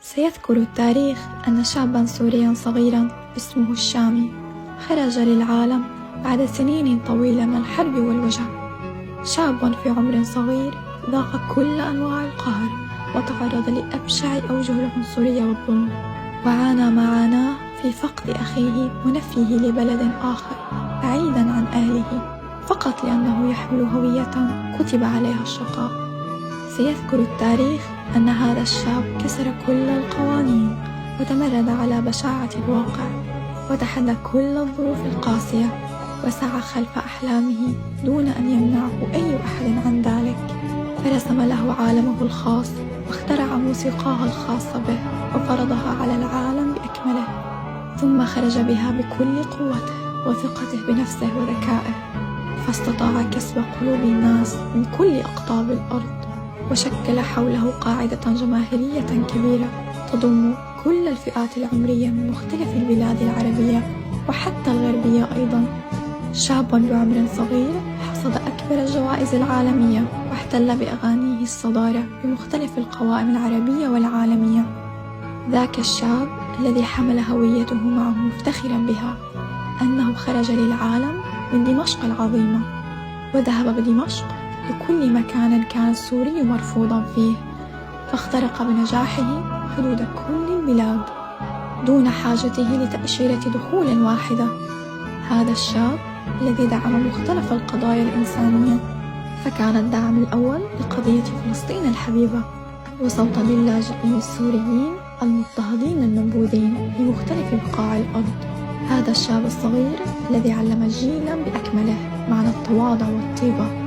سيذكر التاريخ أن شاباً سورياً صغيراً اسمه الشامي خرج للعالم بعد سنين طويلة من الحرب والوجع. شاب في عمر صغير ذاق كل أنواع القهر وتعرض لأبشع أوجه العنصرية والظلم، وعانى ما عاناه في فقد أخيه ونفيه لبلد آخر بعيداً عن أهله فقط لأنه يحمل هوية كتب عليها الشقاء. سيذكر التاريخ أن هذا الشاب كسر كل القوانين وتمرد على بشاعة الواقع وتحدى كل الظروف القاسية وسعى خلف أحلامه دون أن يمنعه أي أحد عن ذلك، فرسم له عالمه الخاص واخترع موسيقاها الخاصة به وفرضها على العالم بأكمله، ثم خرج بها بكل قوته وثقته بنفسه وذكائه، فاستطاع كسب قلوب الناس من كل أقطاب الأرض وشكل حوله قاعدة جماهيرية كبيرة تضم كل الفئات العمرية من مختلف البلاد العربية وحتى الغربية أيضا. شاب بعمر صغير حصد أكبر الجوائز العالمية واحتل بأغانيه الصدارة بمختلف القوائم العربية والعالمية. ذاك الشاب الذي حمل هويته معه مفتخرا بها أنه خرج للعالم من دمشق العظيمة وذهب بدمشق لكل مكان كان السوري مرفوضا فيه، فاخترق بنجاحه حدود كل البلاد دون حاجته لتأشيرة دخول واحدة. هذا الشاب الذي دعم مختلف القضايا الإنسانية، فكان الدعم الأول لقضية فلسطين الحبيبة وصوتا للاجئين السوريين المضطهدين المنبوذين في مختلف بقاع الأرض. هذا الشاب الصغير الذي علم جيلا بأكمله معنى التواضع والطيبة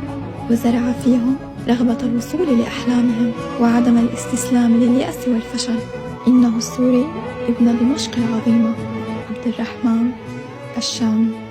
وزرع فيهم رغبة الوصول لأحلامهم وعدم الاستسلام لليأس والفشل. إنه السوري ابن دمشق العظيمة عبد الرحمن الشامي.